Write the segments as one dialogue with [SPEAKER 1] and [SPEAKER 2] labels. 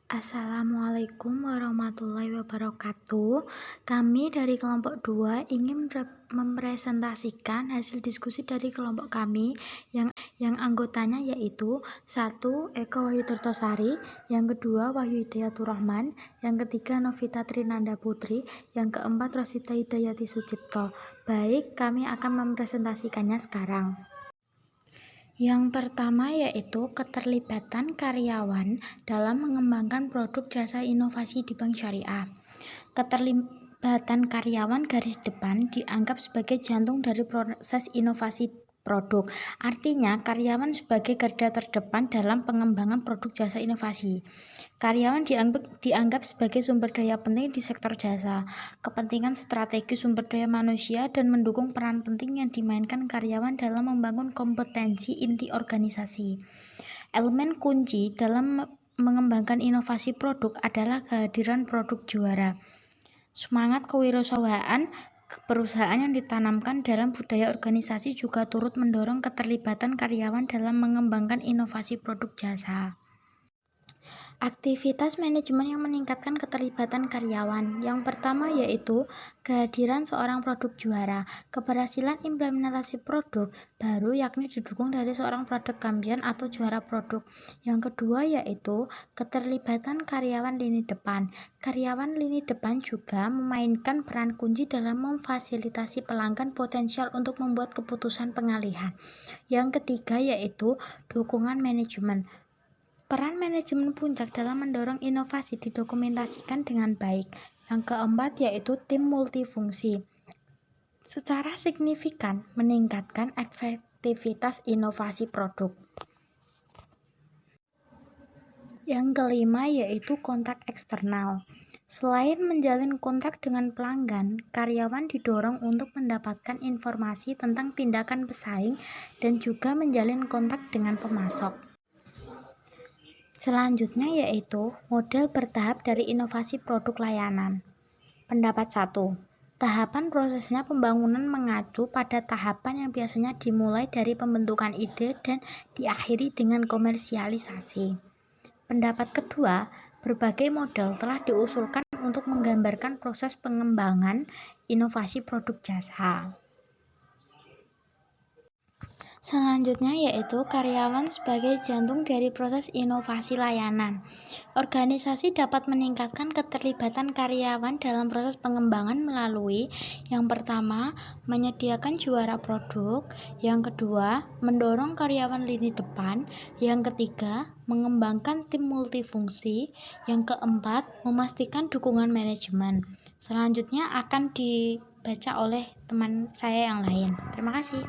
[SPEAKER 1] Assalamualaikum warahmatullahi wabarakatuh. Kami dari kelompok 2 ingin mempresentasikan hasil diskusi dari kelompok kami yang anggotanya yaitu 1. Eko Wahyu Tirtosari, yang kedua Wahyu Hidayatur Rahman, yang ketiga Novita Trinanda Putri, yang keempat Rosita Hidayati Sucipto. Baik, kami akan mempresentasikannya sekarang. Yang pertama yaitu keterlibatan karyawan dalam mengembangkan produk jasa inovasi di bank syariah. Keterlibatan karyawan garis depan dianggap sebagai jantung dari proses inovasi produk. Artinya, karyawan sebagai garda terdepan dalam pengembangan produk jasa inovasi. Karyawan dianggap sebagai sumber daya penting di sektor jasa. Kepentingan strategi sumber daya manusia dan mendukung peran penting yang dimainkan karyawan dalam membangun kompetensi inti organisasi. Elemen kunci dalam mengembangkan inovasi produk adalah kehadiran produk juara. Semangat kewirausahaan perusahaan yang ditanamkan dalam budaya organisasi juga turut mendorong keterlibatan karyawan dalam mengembangkan inovasi produk jasa. Aktivitas manajemen yang meningkatkan keterlibatan karyawan. Yang pertama yaitu kehadiran seorang produk juara. Keberhasilan implementasi produk baru yakni didukung dari seorang produk champion atau juara produk. Yang kedua yaitu keterlibatan karyawan lini depan. Karyawan lini depan juga memainkan peran kunci dalam memfasilitasi pelanggan potensial untuk membuat keputusan pengalihan. Yang ketiga yaitu dukungan manajemen. Peran manajemen puncak dalam mendorong inovasi didokumentasikan dengan baik. Yang keempat yaitu tim multifungsi. Secara signifikan meningkatkan efektivitas inovasi produk. Yang kelima yaitu kontak eksternal. Selain menjalin kontak dengan pelanggan, karyawan didorong untuk mendapatkan informasi tentang tindakan pesaing dan juga menjalin kontak dengan pemasok. Selanjutnya yaitu model bertahap dari inovasi produk layanan. Pendapat 1. Tahapan prosesnya pembangunan mengacu pada tahapan yang biasanya dimulai dari pembentukan ide dan diakhiri dengan komersialisasi. Pendapat kedua, berbagai model telah diusulkan untuk menggambarkan proses pengembangan inovasi produk jasa. Selanjutnya yaitu karyawan sebagai jantung dari proses inovasi layanan. Organisasi dapat meningkatkan keterlibatan karyawan dalam proses pengembangan melalui yang pertama, menyediakan juara produk, yang kedua, mendorong karyawan lini depan, yang ketiga, mengembangkan tim multifungsi, yang keempat, memastikan dukungan manajemen. Selanjutnya akan dibaca oleh teman saya yang lain. Terima kasih.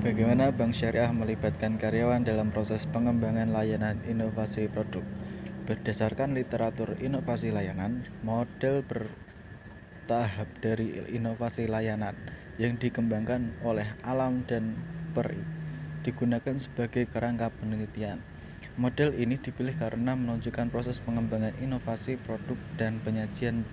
[SPEAKER 2] Bagaimana Bank Syariah melibatkan karyawan dalam proses pengembangan layanan inovasi produk? Berdasarkan literatur inovasi layanan, model bertahap dari inovasi layanan yang dikembangkan oleh Alam dan Peri digunakan sebagai kerangka penelitian. Model ini dipilih karena menunjukkan proses pengembangan inovasi produk dan penyajian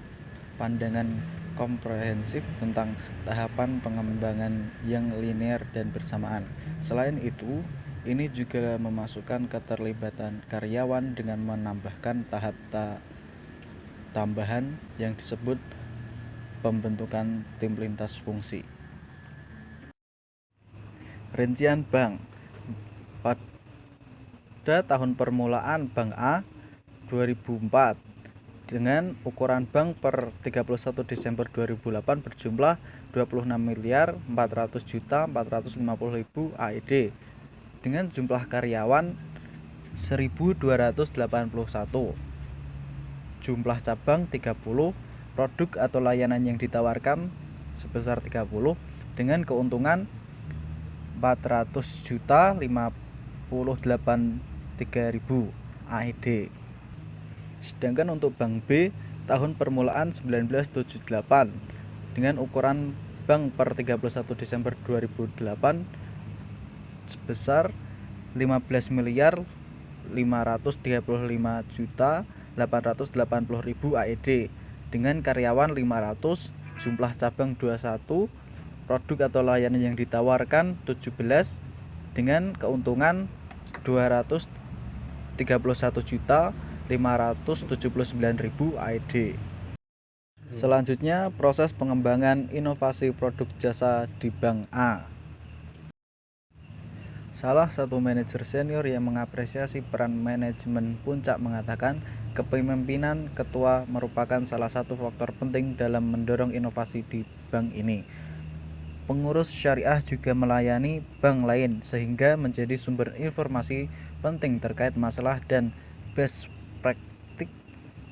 [SPEAKER 2] pandangan komprehensif tentang tahapan pengembangan yang linear dan bersamaan. Selain itu, ini juga memasukkan keterlibatan karyawan dengan menambahkan tahap tambahan yang disebut pembentukan tim lintas fungsi. Rincian bank. Pada tahun permulaan Bank A 2004 dengan ukuran bank per 31 Desember 2008 berjumlah 26.400.450.000 AED dengan jumlah karyawan 1.281, jumlah cabang 30, produk atau layanan yang ditawarkan sebesar 30 dengan keuntungan 400.058.300 AED. Sedangkan untuk Bank B tahun permulaan 1978 dengan ukuran bank per 31 Desember 2008 sebesar 15.535.880.000 AED dengan karyawan 500, jumlah cabang 21, produk atau layanan yang ditawarkan 17 dengan keuntungan 31.579.000 AED. Selanjutnya, proses pengembangan inovasi produk jasa di Bank A. Salah satu manajer senior yang mengapresiasi peran manajemen Puncak mengatakan, kepemimpinan ketua merupakan salah satu faktor penting dalam mendorong inovasi di bank ini. Pengurus syariah juga melayani bank lain sehingga menjadi sumber informasi penting terkait masalah dan best practice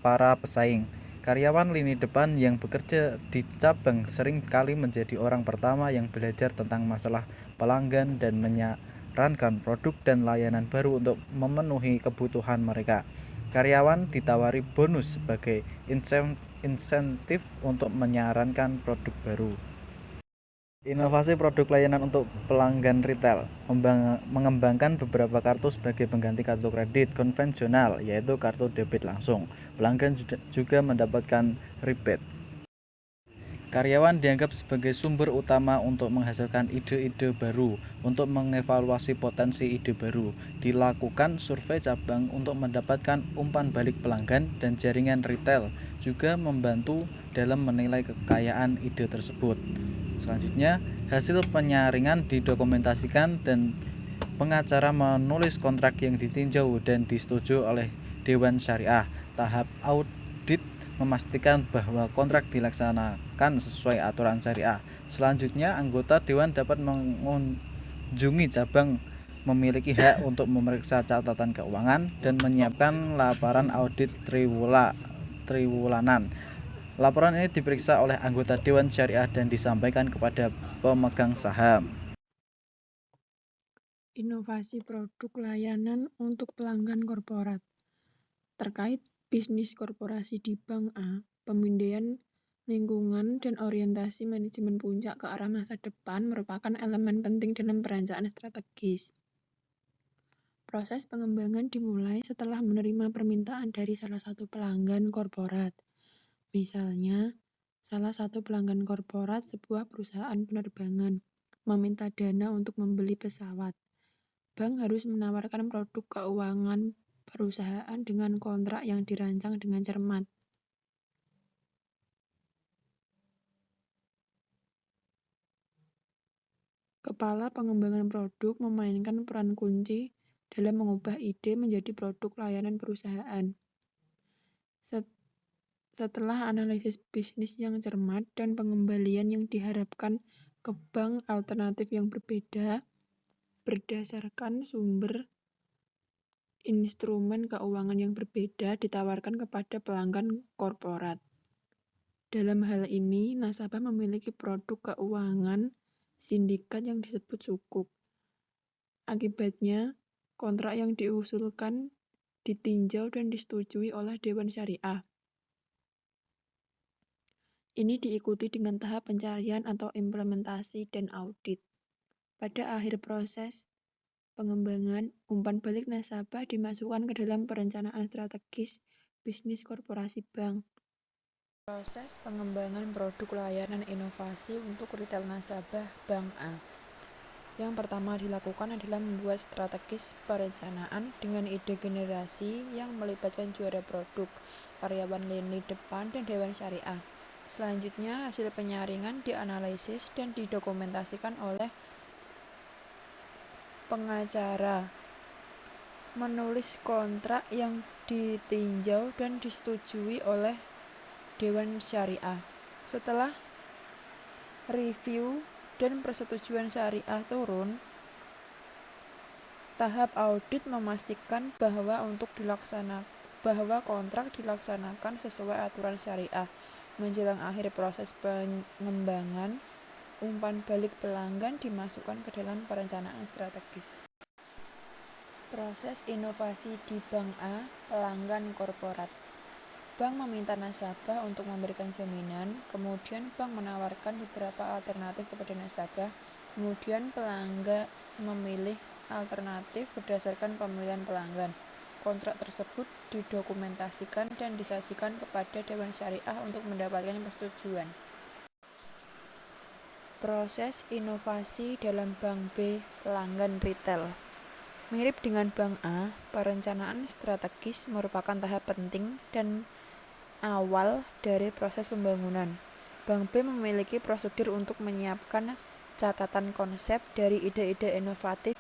[SPEAKER 2] para pesaing. Karyawan lini depan yang bekerja di cabang sering kali menjadi orang pertama yang belajar tentang masalah pelanggan dan menyarankan produk dan layanan baru untuk memenuhi kebutuhan mereka. Karyawan ditawari bonus sebagai insentif untuk menyarankan produk baru. Inovasi produk layanan untuk pelanggan retail mengembangkan beberapa kartu sebagai pengganti kartu kredit konvensional, yaitu kartu debit langsung. Pelanggan juga mendapatkan rebate. Karyawan dianggap sebagai sumber utama untuk menghasilkan ide-ide baru. Untuk mengevaluasi potensi ide baru, dilakukan survei cabang untuk mendapatkan umpan balik pelanggan, dan jaringan retail juga membantu dalam menilai kekayaan ide tersebut. Selanjutnya, hasil penyaringan didokumentasikan dan pengacara menulis kontrak yang ditinjau dan disetujui oleh Dewan Syariah. Tahap audit memastikan bahwa kontrak dilaksanakan sesuai aturan syariah. Selanjutnya, anggota dewan dapat mengunjungi cabang, memiliki hak untuk memeriksa catatan keuangan dan menyiapkan laporan audit triwulanan. Laporan ini diperiksa oleh anggota Dewan Syariah dan disampaikan kepada pemegang saham.
[SPEAKER 3] Inovasi produk layanan untuk pelanggan korporat. Terkait bisnis korporasi di Bank A, pemindaian lingkungan dan orientasi manajemen Puncak ke arah masa depan merupakan elemen penting dalam perencanaan strategis. Proses pengembangan dimulai setelah menerima permintaan dari salah satu pelanggan korporat. Misalnya, salah satu pelanggan korporat sebuah perusahaan penerbangan meminta dana untuk membeli pesawat. Bank harus menawarkan produk keuangan perusahaan dengan kontrak yang dirancang dengan cermat. Kepala pengembangan produk memainkan peran kunci dalam mengubah ide menjadi produk layanan perusahaan. Setelah analisis bisnis yang cermat dan pengembalian yang diharapkan ke bank alternatif yang berbeda, berdasarkan sumber instrumen keuangan yang berbeda ditawarkan kepada pelanggan korporat. Dalam hal ini, nasabah memiliki produk keuangan sindikat yang disebut sukuk. Akibatnya, kontrak yang diusulkan ditinjau dan disetujui oleh Dewan Syariah. Ini diikuti dengan tahap pencarian atau implementasi dan audit. Pada akhir proses pengembangan, umpan balik nasabah dimasukkan ke dalam perencanaan strategis bisnis korporasi bank. Proses pengembangan produk layanan inovasi untuk retail nasabah Bank A. Yang pertama dilakukan adalah membuat strategis perencanaan dengan ide generasi yang melibatkan juara produk, karyawan lini depan, dan Dewan Syariah. Selanjutnya, hasil penyaringan dianalisis dan didokumentasikan oleh pengacara, menulis kontrak yang ditinjau dan disetujui oleh Dewan Syariah. Setelah review dan persetujuan syariah turun, tahap audit memastikan bahwa kontrak dilaksanakan sesuai aturan syariah. Menjelang akhir proses pengembangan, umpan balik pelanggan dimasukkan ke dalam perencanaan strategis. Proses inovasi di Bank A, pelanggan korporat. Bank meminta nasabah untuk memberikan jaminan, kemudian bank menawarkan beberapa alternatif kepada nasabah, kemudian pelanggan memilih alternatif berdasarkan pemilihan pelanggan. Kontrak tersebut didokumentasikan dan disajikan kepada Dewan Syariah untuk mendapatkan persetujuan. Proses inovasi dalam Bank B, pelanggan retail. Mirip dengan Bank A, perencanaan strategis merupakan tahap penting dan awal dari proses pembangunan. Bank B memiliki prosedur untuk menyiapkan catatan konsep dari ide-ide inovatif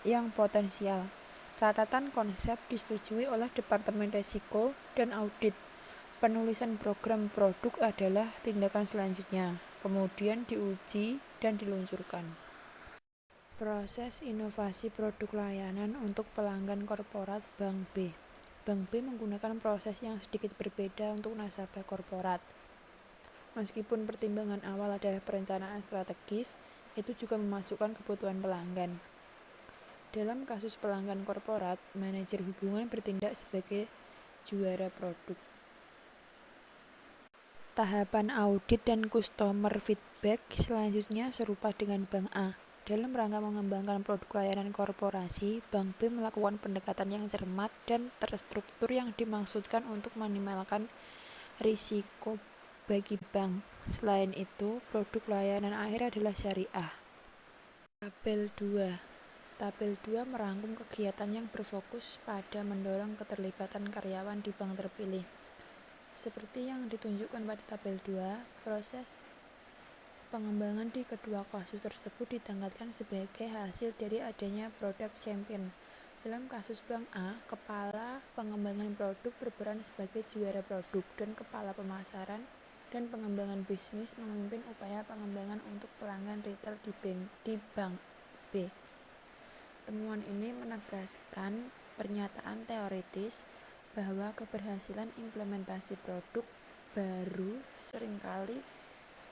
[SPEAKER 3] yang potensial. Catatan konsep disetujui oleh Departemen Risiko dan Audit. Penulisan program produk adalah tindakan selanjutnya, kemudian diuji dan diluncurkan. Proses inovasi produk layanan untuk pelanggan korporat Bank B. Bank B menggunakan proses yang sedikit berbeda untuk nasabah korporat. Meskipun pertimbangan awal adalah perencanaan strategis, itu juga memasukkan kebutuhan pelanggan. Dalam kasus pelanggan korporat, manajer hubungan bertindak sebagai juara produk. Tahapan audit dan customer feedback selanjutnya serupa dengan Bank A. Dalam rangka mengembangkan produk layanan korporasi, Bank B melakukan pendekatan yang cermat dan terstruktur yang dimaksudkan untuk meminimalkan risiko bagi bank. Selain itu, produk layanan akhir adalah syariah. Tabel 2. Tabel 2 merangkum kegiatan yang berfokus pada mendorong keterlibatan karyawan di bank terpilih. Seperti yang ditunjukkan pada tabel 2, proses pengembangan di kedua kasus tersebut ditingkatkan sebagai hasil dari adanya produk champion. Dalam kasus Bank A, kepala pengembangan produk berperan sebagai juara produk dan kepala pemasaran dan pengembangan bisnis memimpin upaya pengembangan untuk pelanggan retail di Bank B. Temuan ini menegaskan pernyataan teoritis bahwa keberhasilan implementasi produk baru seringkali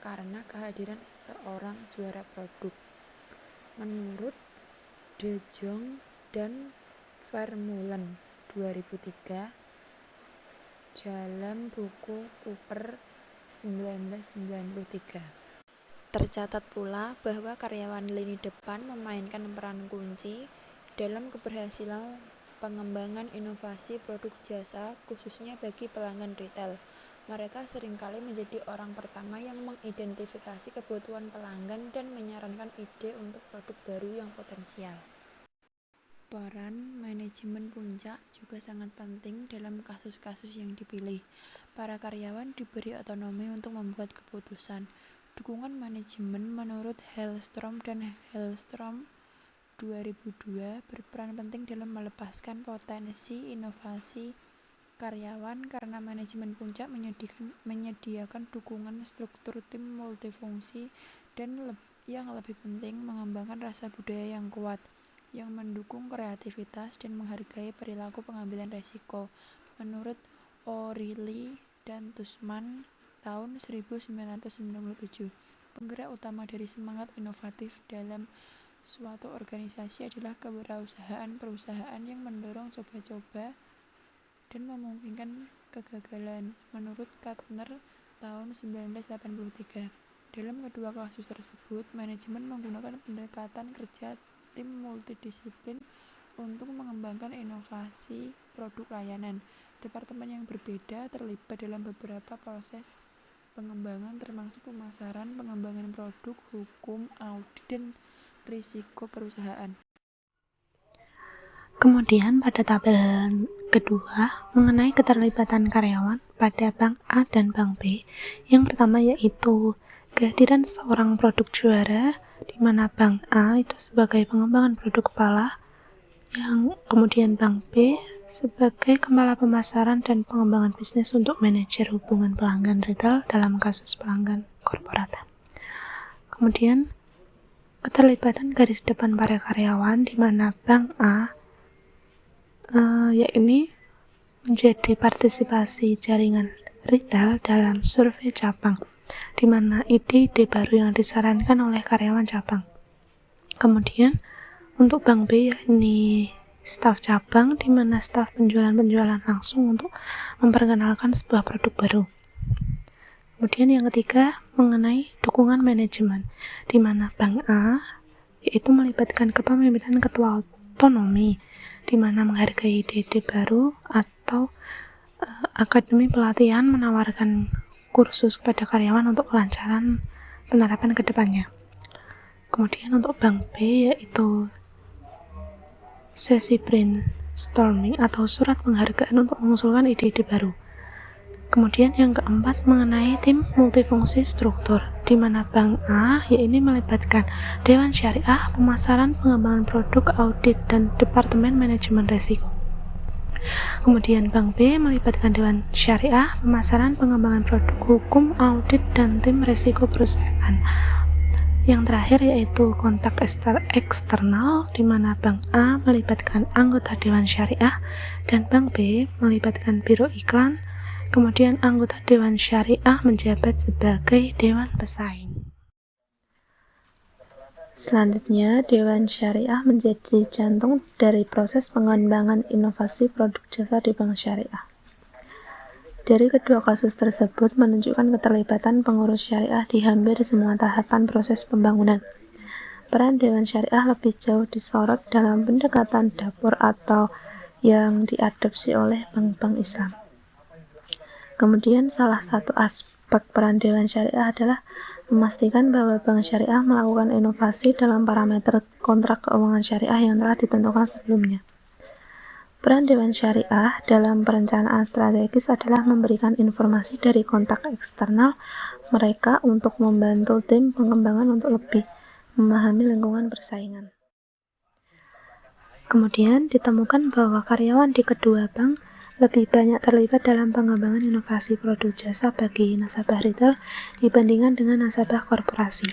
[SPEAKER 3] karena kehadiran seorang juara produk. Menurut De Jong dan Vermeulen 2003 dalam buku Cooper 1993. Tercatat pula bahwa karyawan lini depan memainkan peran kunci dalam keberhasilan pengembangan inovasi produk jasa khususnya bagi pelanggan retail. Mereka seringkali menjadi orang pertama yang mengidentifikasi kebutuhan pelanggan dan menyarankan ide untuk produk baru yang potensial. Peran manajemen puncak juga sangat penting dalam kasus-kasus yang dipilih. Para karyawan diberi otonomi untuk membuat keputusan. Dukungan manajemen menurut Hellstrom dan Hellstrom 2002 berperan penting dalam melepaskan potensi inovasi karyawan karena manajemen puncak menyediakan dukungan struktur tim multifungsi dan yang lebih penting mengembangkan rasa budaya yang kuat yang mendukung kreativitas dan menghargai perilaku pengambilan risiko. Menurut O'Reilly dan Tussman tahun 1997, penggerak utama dari semangat inovatif dalam suatu organisasi adalah kewirausahaan perusahaan yang mendorong coba-coba dan memungkinkan kegagalan. Menurut Kantner tahun 1983, dalam kedua kasus tersebut, manajemen menggunakan pendekatan kerja tim multidisiplin untuk mengembangkan inovasi produk layanan. Departemen yang berbeda terlibat dalam beberapa proses pengembangan termasuk pemasaran, pengembangan produk, hukum, audit, dan risiko perusahaan.
[SPEAKER 1] Kemudian pada tabel kedua mengenai keterlibatan karyawan pada Bank A dan Bank B. Yang pertama yaitu kehadiran seorang produk juara di mana Bank A itu sebagai pengembangan produk kepala, yang kemudian Bank B sebagai kepala pemasaran dan pengembangan bisnis untuk manajer hubungan pelanggan retail dalam kasus pelanggan korporat. Kemudian keterlibatan garis depan para karyawan di mana Bank A yakni menjadi partisipasi jaringan retail dalam survei cabang, di mana ide-ide baru yang disarankan oleh karyawan cabang. Kemudian untuk Bank B yakni staf cabang, di mana staf penjualan langsung untuk memperkenalkan sebuah produk baru. Kemudian yang ketiga mengenai dukungan manajemen, di mana Bank A yaitu melibatkan kepemimpinan ketua otonomi, di mana menghargai ide-ide baru atau akademi pelatihan menawarkan kursus kepada karyawan untuk kelancaran penerapan ke depannya. Kemudian untuk Bank B yaitu
[SPEAKER 4] sesi brainstorming atau surat penghargaan untuk mengusulkan ide-ide baru. Kemudian yang keempat mengenai tim multifungsi struktur, di mana Bank A yaitu melibatkan Dewan Syariah, pemasaran, pengembangan produk, audit, dan Departemen Manajemen Risiko. Kemudian Bank B melibatkan Dewan Syariah, pemasaran, pengembangan produk, hukum, audit, dan tim risiko perusahaan. Yang terakhir yaitu kontak eksternal, di mana Bank A melibatkan anggota Dewan Syariah dan Bank B melibatkan Biro Iklan. Kemudian anggota Dewan Syariah menjabat sebagai Dewan Pesaing. Selanjutnya, Dewan Syariah menjadi jantung dari proses pengembangan inovasi produk jasa di Bank Syariah. Dari kedua kasus tersebut menunjukkan keterlibatan pengurus syariah di hampir semua tahapan proses pembangunan. Peran Dewan Syariah lebih jauh disorot dalam pendekatan dapur atau yang diadopsi oleh bank-bank Islam. Kemudian salah satu aspek peran Dewan Syariah adalah memastikan bahwa Bank Syariah melakukan inovasi dalam parameter kontrak keuangan syariah yang telah ditentukan sebelumnya. Peran Dewan Syariah dalam perencanaan strategis adalah memberikan informasi dari kontak eksternal mereka untuk membantu tim pengembangan untuk lebih memahami lingkungan persaingan. Kemudian ditemukan bahwa karyawan di kedua bank lebih banyak terlibat dalam pengembangan inovasi produk jasa bagi nasabah retail dibandingkan dengan nasabah korporasi.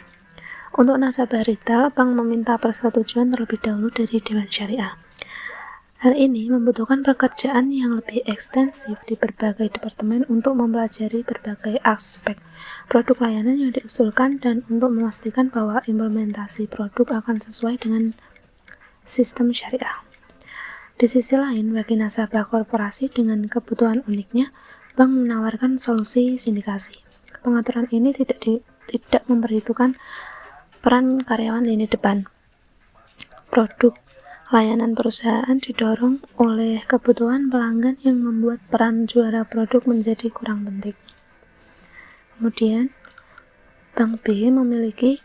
[SPEAKER 4] Untuk nasabah retail, bank meminta persetujuan terlebih dahulu dari Dewan Syariah. Hal ini membutuhkan pekerjaan yang lebih ekstensif di berbagai departemen untuk mempelajari berbagai aspek produk layanan yang diusulkan dan untuk memastikan bahwa implementasi produk akan sesuai dengan sistem syariah. Di sisi lain, bagi nasabah korporasi dengan kebutuhan uniknya, bank menawarkan solusi sindikasi. Pengaturan ini tidak memperhitungkan peran karyawan lini depan. Produk layanan perusahaan didorong oleh kebutuhan pelanggan yang membuat peran juara produk menjadi kurang penting. Kemudian, Bank B memiliki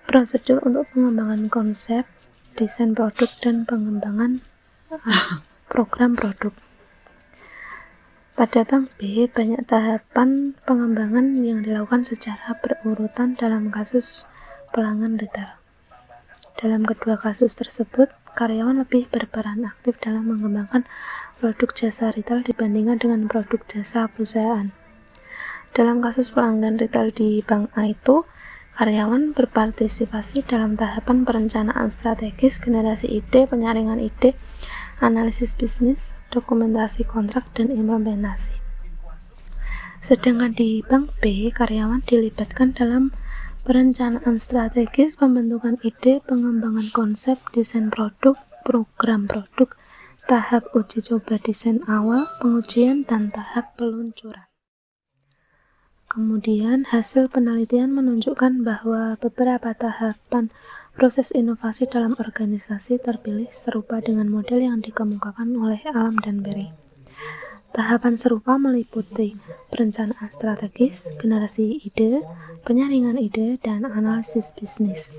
[SPEAKER 4] prosedur untuk pengembangan konsep, desain produk, dan pengembangan program produk. Pada Bank B, banyak tahapan pengembangan yang dilakukan secara berurutan dalam kasus pelanggan retail. Dalam kedua kasus tersebut, karyawan lebih berperan aktif dalam mengembangkan produk jasa retail dibandingkan dengan produk jasa perusahaan. Dalam kasus pelanggan retail di Bank A itu, karyawan berpartisipasi dalam tahapan perencanaan strategis, generasi ide, penyaringan ide, analisis bisnis, dokumentasi kontrak, dan implementasi. Sedangkan di Bank B, karyawan dilibatkan dalam perencanaan strategis, pembentukan ide, pengembangan konsep, desain produk, program produk, tahap uji coba desain awal, pengujian, dan tahap peluncuran. Kemudian, hasil penelitian menunjukkan bahwa beberapa tahapan proses inovasi dalam organisasi terpilih serupa dengan model yang dikemukakan oleh Alam dan Berry. Tahapan serupa meliputi perencanaan strategis, generasi ide, penyaringan ide, dan analisis bisnis.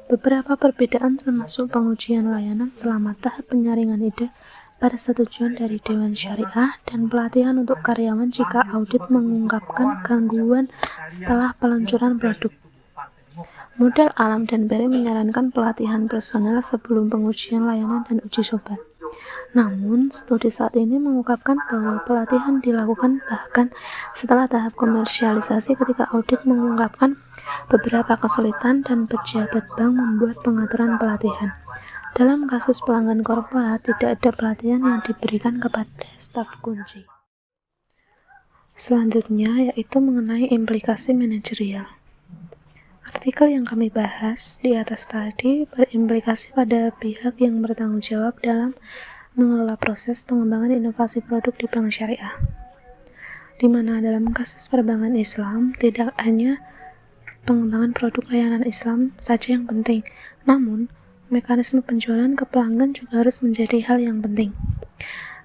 [SPEAKER 4] Beberapa perbedaan termasuk pengujian layanan selama tahap penyaringan ide, persetujuan dari Dewan Syariah, dan pelatihan untuk karyawan jika audit mengungkapkan gangguan setelah peluncuran produk. Model Alam dan Berry menyarankan pelatihan personel sebelum pengujian layanan dan uji coba. Namun, studi saat ini mengungkapkan bahwa pelatihan dilakukan bahkan setelah tahap komersialisasi ketika audit mengungkapkan beberapa kesulitan dan pejabat bank membuat pengaturan pelatihan. Dalam kasus pelanggan korporat, tidak ada pelatihan yang diberikan kepada staf kunci. Selanjutnya yaitu mengenai implikasi manajerial. Artikel yang kami bahas di atas tadi berimplikasi pada pihak yang bertanggung jawab dalam mengelola proses pengembangan inovasi produk di Bank Syariah, di mana dalam kasus perbankan Islam tidak hanya pengembangan produk layanan Islam saja yang penting, namun mekanisme penjualan ke pelanggan juga harus menjadi hal yang penting.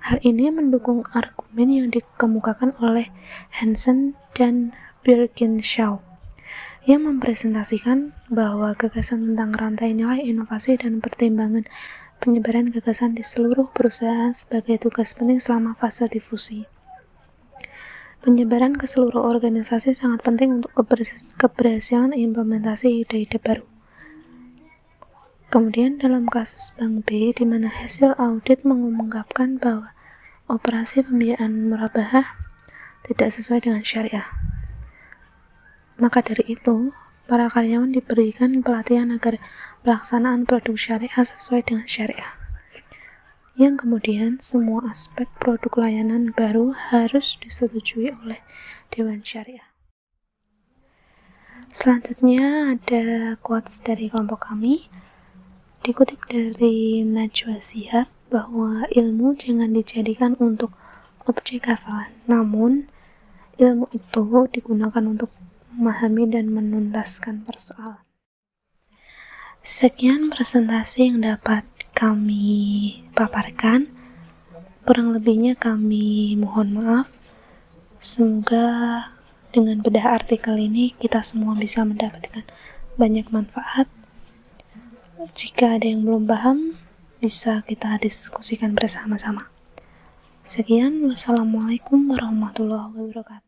[SPEAKER 4] Hal ini mendukung argumen yang dikemukakan oleh Hansen dan Birkinshaw yang mempresentasikan bahwa gagasan tentang rantai nilai inovasi dan pertimbangan penyebaran gagasan di seluruh perusahaan sebagai tugas penting selama fase difusi. Penyebaran ke seluruh organisasi sangat penting untuk keberhasilan implementasi ide-ide baru. Kemudian dalam kasus Bank B, di mana hasil audit mengungkapkan bahwa operasi pembiayaan murabahah tidak sesuai dengan syariah. Maka dari itu, para karyawan diberikan pelatihan agar pelaksanaan produk syariah sesuai dengan syariah. Yang kemudian, semua aspek produk layanan baru harus disetujui oleh Dewan Syariah. Selanjutnya ada quotes dari kelompok kami. Dikutip dari Najwa Shihab bahwa ilmu jangan dijadikan untuk objek hafalan, namun ilmu itu digunakan untuk memahami dan menuntaskan persoalan. Sekian presentasi yang dapat kami paparkan. Kurang lebihnya kami mohon maaf. Semoga dengan bedah artikel ini kita semua bisa mendapatkan banyak manfaat. Jika ada yang belum paham, bisa kita diskusikan bersama-sama. Sekian, wassalamualaikum warahmatullahi wabarakatuh.